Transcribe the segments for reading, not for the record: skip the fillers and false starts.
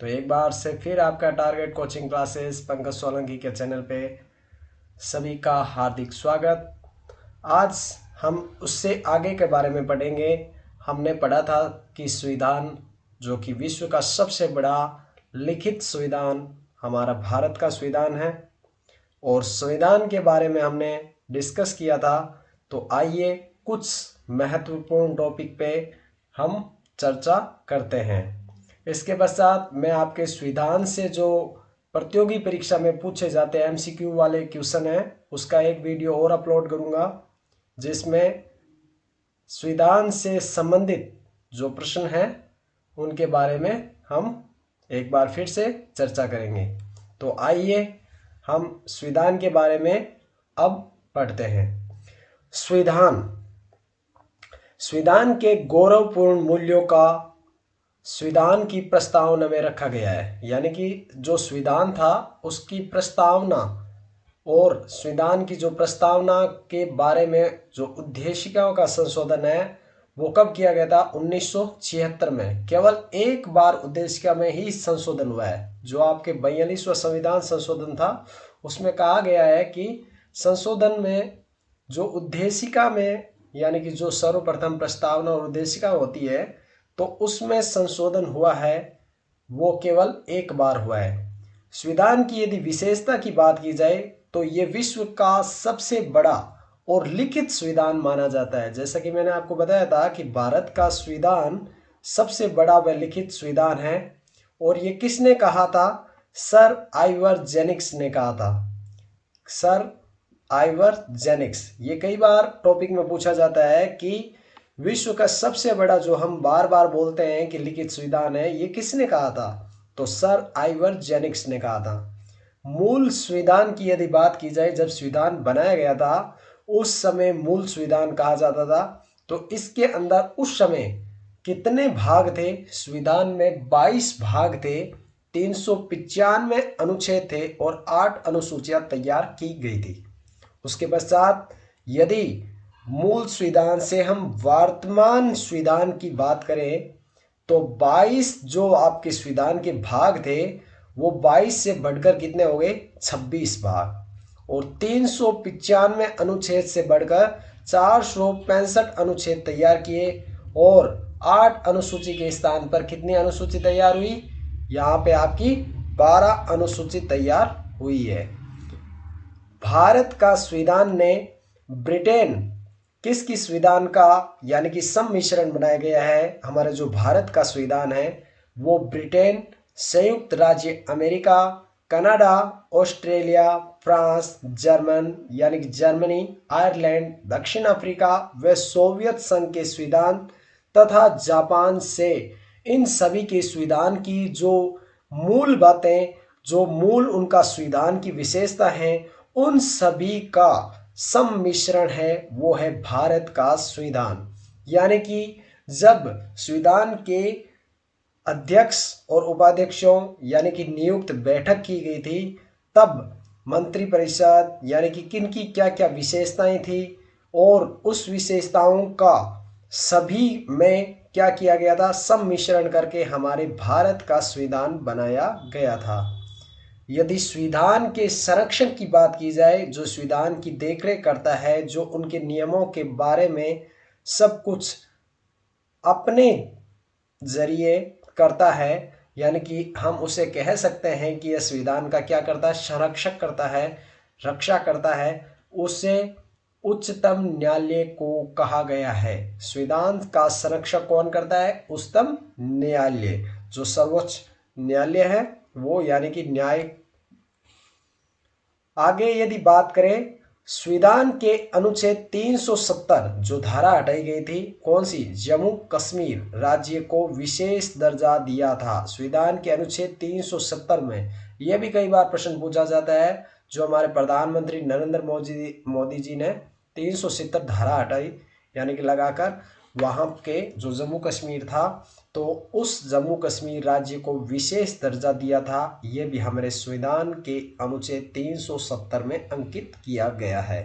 तो एक बार से फिर आपका target coaching classes Pankaj Solanki के चैनल पे सभी का हार्दिक स्वागत। आज हम उससे आगे के बारे में पढ़ेंगे। हमने पढ़ा था कि संविधान जो कि विश्व का सबसे बड़ा लिखित संविधान हमारा भारत का संविधान है और संविधान के बारे में हमने डिस्कस किया था। तो आइए कुछ महत्वपूर्ण टॉपिक पे हम चर्चा करते हैं। इसके पश्चात मैं आपके संविधान से जो प्रतियोगी परीक्षा में पूछे जाते हैं एमसीक्यू वाले क्वेश्चन है उसका एक वीडियो और अपलोड करूंगा, जिसमें संविधान से संबंधित जो प्रश्न हैं उनके बारे में हम एक बार फिर से चर्चा करेंगे। तो आइए हम संविधान के बारे में अब पढ़ते हैं। संविधान के गौरवपूर्ण मूल्यों का संविधान की प्रस्तावना में रखा गया है, यानी कि जो संविधान था उसकी प्रस्तावना और संविधान की जो प्रस्तावना के बारे में जो उद्देशिकाओं का संशोधन है वो कब किया गया था? 1976 में। केवल एक बार उद्देशिका में ही संशोधन हुआ है। जो आपके 42वां संविधान संशोधन था उसमें कहा गया है कि संशोधन में जो उद्देशिका में यानी कि जो सर्वप्रथम प्रस्तावना और उद्देशिका होती है तो उसमें संशोधन हुआ है वो केवल एक बार हुआ है। संविधान की यदि विशेषता की बात की जाए तो ये विश्व का सबसे बड़ा और लिखित संविधान माना जाता है। जैसा कि मैंने आपको बताया था कि भारत का संविधान सबसे बड़ा व लिखित संविधान है और ये किसने कहा था? सर आइवर जेनिक्स ने कहा था। Sir Ivor Jennings. ये कई बार टॉपिक में पूछा जाता है कि विश्व का सबसे बड़ा जो हम बार बार बोलते हैं कि लिखित संविधान है, ये किसने कहा था? तो सर आइवर जेनिक्स ने कहा था। मूल संविधान की यदि बात की जाए, जब संविधान बनाया गया था उस समय मूल संविधान कहा जाता था। तो इसके अंदर उस समय कितने भाग थे? संविधान में 22 भाग थे, 395 अनुच्छेद थे और 8 अनुसूचियां तैयार की गई थी। उसके पश्चात यदि मूल संविधान से हम वर्तमान संविधान की बात करें तो 22 जो आपके संविधान के भाग थे वो 22 से बढ़कर कितने हो गए? 26 भाग। और 395 अनुच्छेद से बढ़कर 465 अनुच्छेद तैयार किए और 8 अनुसूची के स्थान पर कितनी अनुसूची तैयार हुई? यहाँ पे आपकी 12 अनुसूची तैयार हुई है। भारत का संविधान ने ब्रिटेन किसकी संविधान का यानी कि सम्मिश्रण बनाया गया है? हमारा जो भारत का संविधान है वो ब्रिटेन, संयुक्त राज्य America, Canada, Australia, France, German यानी कि जर्मनी, आयरलैंड, दक्षिण अफ्रीका व सोवियत संघ के संविधान तथा जापान से इन सभी के संविधान की जो मूल बातें, जो मूल उनका संविधान की विशेषता है, उन सभी का सम्मिश्रण है वो है भारत का संविधान। यानी कि जब संविधान के अध्यक्ष और उपाध्यक्षों यानी कि नियुक्त बैठक की गई थी तब मंत्रिपरिषद यानी कि किन की क्या क्या विशेषताएं थी और उस विशेषताओं का सभी में क्या किया गया था? सम्मिश्रण करके हमारे भारत का संविधान बनाया गया था। यदि संविधान के संरक्षण की बात की जाए, जो संविधान की देखरेख करता है, जो उनके नियमों के बारे में सब कुछ अपने जरिए करता है, यानी कि हम उसे कह सकते हैं कि यह संविधान का क्या करता है? संरक्षक करता है, रक्षा करता है। उसे उच्चतम न्यायालय को कहा गया है। संविधान का संरक्षक कौन करता है? उच्चतम न्यायालय, जो सर्वोच्च न्यायालय है वो, यानी कि न्याय। आगे यदि बात करें संविधान के अनुच्छेद 370 जो धारा हटाई गई थी, कौन सी? जम्मू कश्मीर राज्य को विशेष दर्जा दिया था संविधान के अनुच्छेद 370 में। यह भी कई बार प्रश्न पूछा जाता है। जो हमारे प्रधानमंत्री नरेंद्र मोदी जी ने 370 धारा हटाई यानी कि लगाकर वहां के जो जम्मू कश्मीर था तो उस जम्मू कश्मीर राज्य को विशेष दर्जा दिया था। यह भी हमारे संविधान के अनुच्छेद 370 में अंकित किया गया है।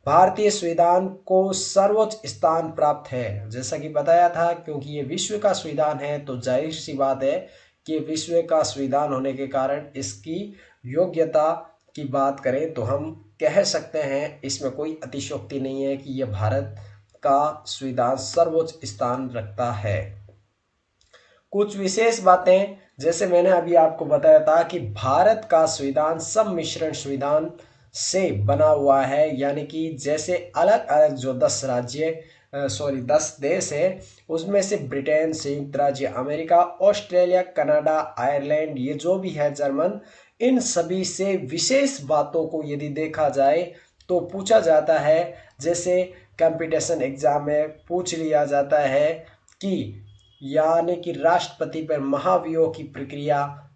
भारतीय संविधान को सर्वोच्च स्थान प्राप्त है, जैसा कि बताया था, क्योंकि ये विश्व का संविधान है तो जाहिर सी बात है कि विश्व का संविधान होने के कारण इसकी योग्यता की बात करें तो हम कह सकते हैं, इसमें कोई अतिशयोक्ति नहीं है कि यह भारत का संविधान सर्वोच्च स्थान रखता है। कुछ विशेष बातें, जैसे मैंने अभी आपको बताया था कि भारत का संविधान सम्मिश्रण संविधान से बना हुआ है, यानी कि जैसे अलग अलग जो 10 देश है उसमें से ब्रिटेन, संयुक्त राज्य अमेरिका, ऑस्ट्रेलिया, कनाडा, आयरलैंड, ये जो भी है जर्मन, इन सभी से विशेष बातों को यदि देखा जाए तो पूछा जाता है। जैसे कंपटीशन एग्जाम में पूछ लिया जाता है कि यानी कि राष्ट्रपति पर महाभियोग की प्रक्रिया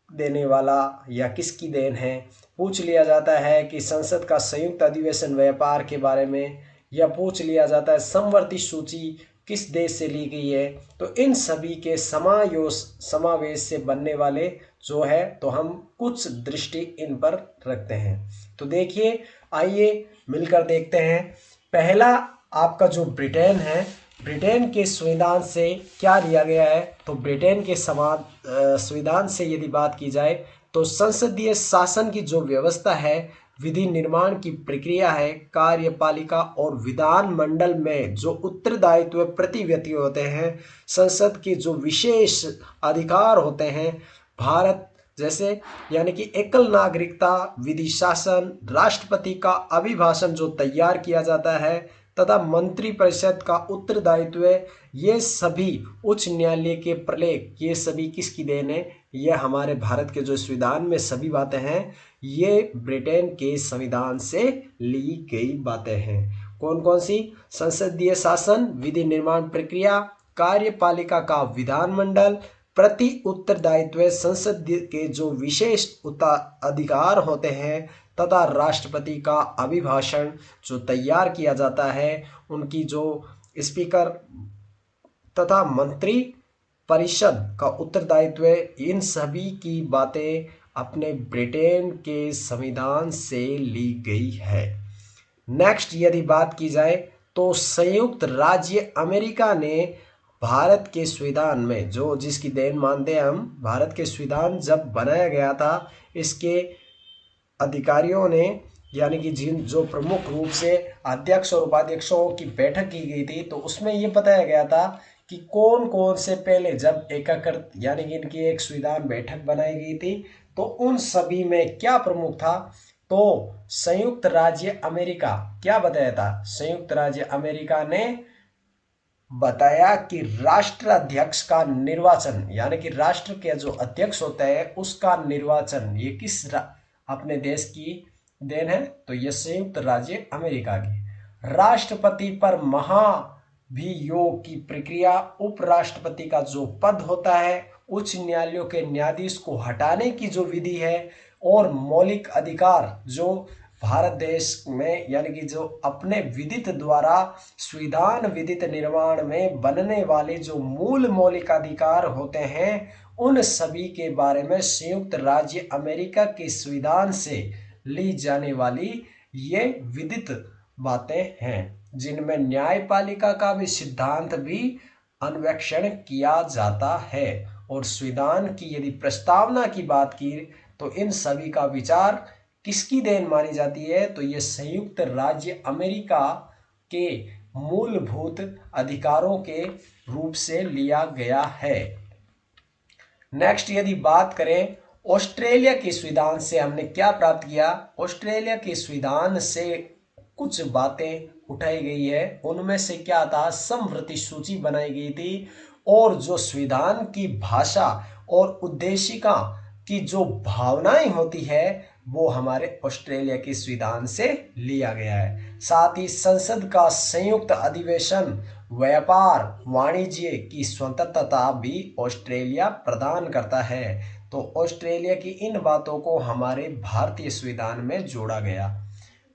देने वाला या किसकी देन है। पूछ लिया जाता है कि संसद का संयुक्त अधिवेशन व्यापार के बारे में, या पूछ लिया जाता है समवर्ती सूची किस देश से ली गई है। तो इन सभी के समावेश से बनने वाले जो है, तो हम कुछ दृष्टि इन पर रखते हैं। तो देखिए, आइए मिलकर देखते हैं। पहला आपका जो ब्रिटेन है, ब्रिटेन के संविधान से क्या लिया गया है। तो ब्रिटेन के संविधान से यदि बात की जाए तो संसदीय शासन की जो व्यवस्था है, विधि निर्माण की प्रक्रिया है, कार्यपालिका और विधान मंडल में जो उत्तरदायित्व प्रति व्यक्ति होते हैं, संसद के जो विशेष अधिकार होते हैं, भारत जैसे यानी कि एकल नागरिकता, विधि शासन, राष्ट्रपति का अभिभाषण जो तैयार किया जाता है तथा मंत्रिपरिषद का उत्तरदायित्व, ये सभी उच्च न्यायालय के प्रलेख, ये सभी किसकी देन है। ये हमारे भारत के जो संविधान में सभी बातें हैं, ये ब्रिटेन के संविधान से ली गई बातें हैं। कौन कौन सी? संसदीय शासन, विधि निर्माण प्रक्रिया, कार्यपालिका का विधानमंडल, प्रति उत्तरदायित्व, संसद के जो विशेष अधिकार होते हैं, तथा राष्ट्रपति का अभिभाषण जो तैयार किया जाता है, उनकी जो स्पीकर तथा मंत्री परिषद का उत्तरदायित्व, इन सभी की बातें अपने ब्रिटेन के संविधान से ली गई है। नेक्स्ट यदि बात की जाए तो संयुक्त राज्य अमेरिका ने भारत के संविधान में जो जिसकी देन मानते हैं हम, भारत के संविधान जब बनाया गया था, इसके अधिकारियों ने यानी कि जिन जो प्रमुख रूप से अध्यक्ष और उपाध्यक्षों की बैठक की गई थी, तो उसमें ये बताया गया था कि कौन कौन से पहले जब एकीकृत यानी कि इनकी एक संविधान बैठक बनाई गई थी, तो उन सभी में क्या प्रमुख था। तो संयुक्त राज्य अमेरिका क्या बताया था, संयुक्त राज्य अमेरिका ने बताया कि राष्ट्राध्यक्ष का निर्वाचन यानी कि राष्ट्र के जो अध्यक्ष होता है उसका निर्वाचन, ये किस अपने देश की देन है। तो ये संयुक्त राज्य अमेरिका की। राष्ट्रपति पर महाभियोग की प्रक्रिया, उपराष्ट्रपति का जो पद होता है, उच्च न्यायालयों के न्यायाधीश को हटाने की जो विधि है, और मौलिक अधिकार जो भारत देश में यानी कि जो अपने विधित द्वारा संविधान विधित निर्माण में बनने वाले जो मूल मौलिक अधिकार होते हैं, उन सभी के बारे में संयुक्त राज्य अमेरिका के संविधान से ली जाने वाली ये विधित बातें हैं, जिनमें न्यायपालिका का भी सिद्धांत भी अन्वेषण किया जाता है। और संविधान की यदि प्रस्तावना की बात की तो इन सभी का विचार किसकी देन मानी जाती है। तो ये संयुक्त राज्य अमेरिका के मूलभूत अधिकारों के रूप से लिया गया है। नेक्स्ट यदि बात करें ऑस्ट्रेलिया के संविधान से हमने क्या प्राप्त किया। ऑस्ट्रेलिया के संविधान से कुछ बातें उठाई गई है, उनमें से क्या था, समवर्ती सूची बनाई गई थी, और जो संविधान की भाषा और उद्देशिका की जो भावनाएं होती है वो हमारे ऑस्ट्रेलिया के संविधान से लिया गया है। साथ ही संसद का संयुक्त अधिवेशन, व्यापार, वाणिज्य की स्वतंत्रता भी ऑस्ट्रेलिया प्रदान करता है। तो ऑस्ट्रेलिया की इन बातों को हमारे भारतीय संविधान में जोड़ा गया।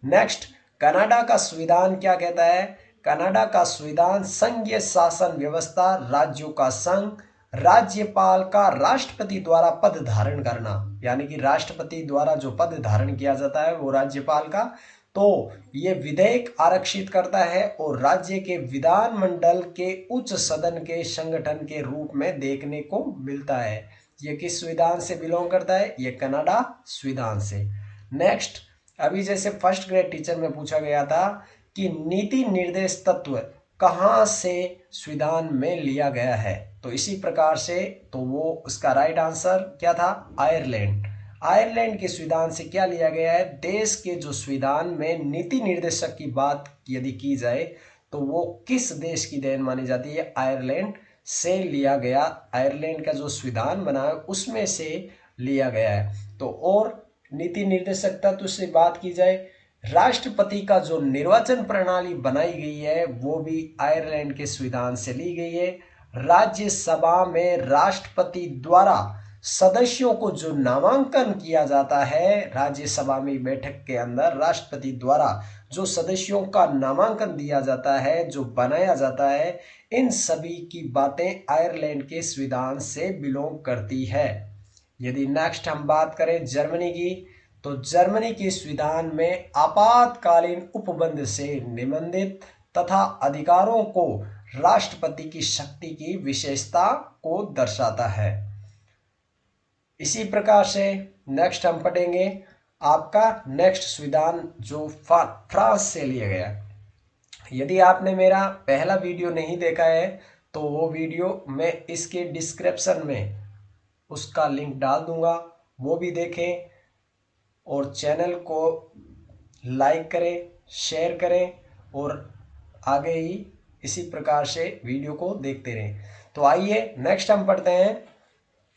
नेक्स्ट, कनाडा का संविधान क्या कहता है। कनाडा का संविधान संघीय शासन व्यवस्था, राज्यों का संघ, राज्यपाल का राष्ट्रपति द्वारा पद धारण करना, यानी कि राष्ट्रपति द्वारा जो पद धारण किया जाता है वो राज्यपाल का, तो ये विधेयक आरक्षित करता है और राज्य के विधानमंडल के उच्च सदन के संगठन के रूप में देखने को मिलता है। ये किस संविधान से बिलोंग करता है? ये कनाडा संविधान से। नेक्स्ट, अभी जैसे फर्स्ट ग्रेड टीचर में पूछा गया था कि नीति निर्देश तत्व कहाँ से संविधान में लिया गया है, तो इसी प्रकार से, तो वो उसका राइट आंसर क्या था? आयरलैंड। आयरलैंड के संविधान से क्या लिया गया है? देश के जो संविधान में नीति निर्देशक की बात यदि की जाए तो वो किस देश की देन मानी जाती है? आयरलैंड से लिया गया। आयरलैंड का जो संविधान बना है उसमें से लिया गया है। तो और नीति निर्देशक तत्व से बात की जाए, राष्ट्रपति का जो निर्वाचन प्रणाली बनाई गई है वो भी आयरलैंड के संविधान से ली गई है। राज्यसभा में राष्ट्रपति द्वारा सदस्यों को जो नामांकन किया जाता है, राज्यसभा में बैठक के अंदर राष्ट्रपति द्वारा जो सदस्यों का नामांकन दिया जाता है, जो बनाया जाता है, इन सभी की बातें आयरलैंड के संविधान से बिलोंग करती है। यदि नेक्स्ट हम बात करें जर्मनी की, तो जर्मनी के संविधान में आपातकालीन उपबंध से निबंधित तथा अधिकारों को राष्ट्रपति की शक्ति की विशेषता को दर्शाता है। इसी प्रकार से नेक्स्ट हम पढ़ेंगे आपका नेक्स्ट संविधान जो फ्रांस से लिया गया। यदि आपने मेरा पहला वीडियो नहीं देखा है तो वो वीडियो मैं इसके डिस्क्रिप्शन में उसका लिंक डाल दूंगा, वो भी देखें और चैनल को लाइक करें, शेयर करें और आगे ही इसी प्रकार से वीडियो को देखते रहें। तो आइए नेक्स्ट हम पढ़ते हैं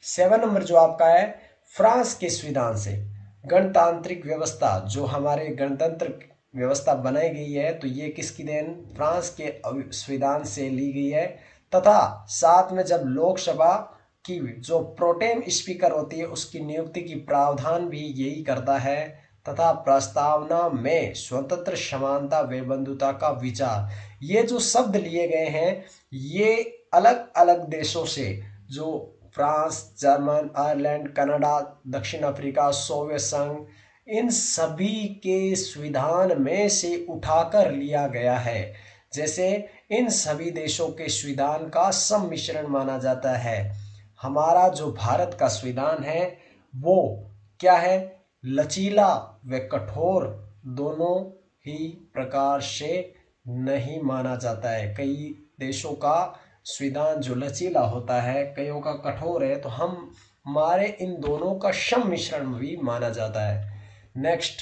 7 नंबर जो आपका है फ्रांस के संविधान से। गणतांत्रिक व्यवस्था जो हमारे गणतंत्र व्यवस्था बनाई गई है तो ये किसकी देन? फ्रांस के संविधान से ली गई है। तथा साथ में जब लोकसभा की जो प्रोटेम स्पीकर होती है उसकी नियुक्ति की प्रावधान भी यही करता है। तथा प्रस्तावना में स्वतंत्र, समानता व बंधुता का विचार, ये जो शब्द लिए गए हैं ये अलग अलग देशों से, जो फ्रांस, जर्मन, आयरलैंड, कनाडा, दक्षिण अफ्रीका, सोवियत संघ, इन सभी के संविधान में से उठाकर लिया गया है। जैसे इन सभी देशों के संविधान का सम्मिश्रण माना जाता है। हमारा जो भारत का संविधान है वो क्या है? लचीला व कठोर दोनों ही प्रकार से नहीं माना जाता है। कई देशों का संविधान जो लचीला होता है, कईयों का कठोर है, तो हमारे इन दोनों का सम्मिश्रण भी माना जाता है। नेक्स्ट,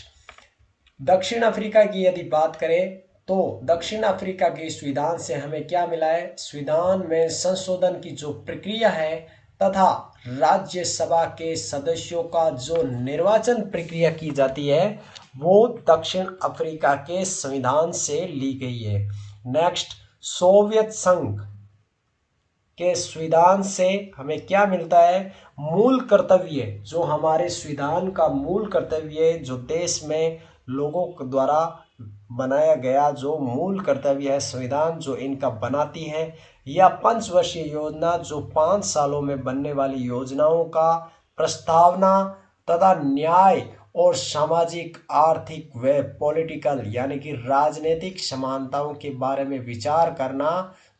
दक्षिण अफ्रीका की यदि बात करें तो दक्षिण अफ्रीका के संविधान से हमें क्या मिला है? संविधान में संशोधन की जो प्रक्रिया है तथा राज्यसभा के सदस्यों का जो निर्वाचन प्रक्रिया की जाती है वो दक्षिण अफ्रीका के संविधान से ली गई है। नेक्स्ट, सोवियत संघ के संविधान से हमें क्या मिलता है? मूल कर्तव्य, जो हमारे संविधान का मूल कर्तव्य, जो देश में लोगों द्वारा बनाया गया जो मूल कर्तव्य है, संविधान जो इनका बनाती है, या पंचवर्षीय योजना जो 5 सालों में बनने वाली योजनाओं का प्रस्तावना तथा न्याय और सामाजिक, आर्थिक व पॉलिटिकल यानी कि राजनीतिक समानताओं के बारे में विचार करना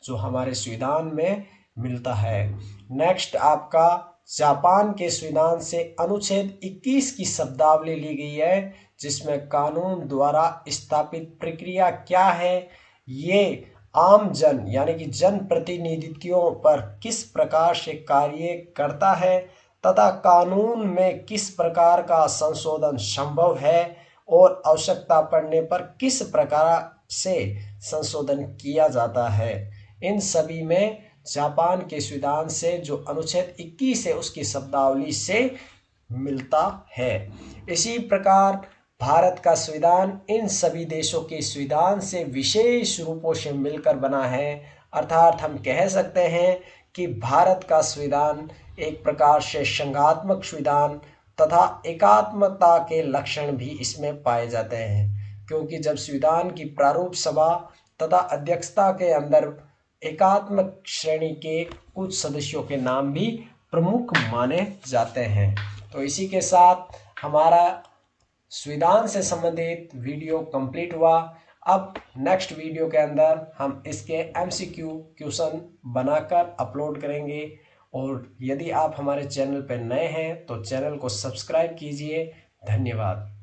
जो हमारे संविधान में मिलता है। नेक्स्ट आपका जापान के संविधान से अनुच्छेद 21 की शब्दावली ली गई है, जिसमें कानून द्वारा स्थापित प्रक्रिया क्या है, ये आम जन यानी कि जन प्रतिनिधित्वों पर किस प्रकार से कार्य करता है तथा कानून में किस प्रकार का संशोधन संभव है और आवश्यकता पड़ने पर किस प्रकार से संशोधन किया जाता है। इन सभी में जापान के संविधान से जो अनुच्छेद 21 है उसकी शब्दावली से मिलता है। इसी प्रकार भारत का संविधान इन सभी देशों के संविधान से विशेष रूपों से मिलकर बना है। अर्थात हम कह सकते हैं कि भारत का संविधान एक प्रकार से संघात्मक संविधान तथा एकात्मता के लक्षण भी इसमें पाए जाते हैं, क्योंकि जब संविधान की प्रारूप सभा तथा अध्यक्षता के अंदर एकात्मक श्रेणी के कुछ सदस्यों के नाम भी प्रमुख माने जाते हैं। तो इसी के साथ हमारा संविधान से संबंधित वीडियो कंप्लीट हुआ। अब नेक्स्ट वीडियो के अंदर हम इसके MCQ क्वेश्चन बनाकर अपलोड करेंगे और यदि आप हमारे चैनल पर नए हैं तो चैनल को सब्सक्राइब कीजिए। धन्यवाद।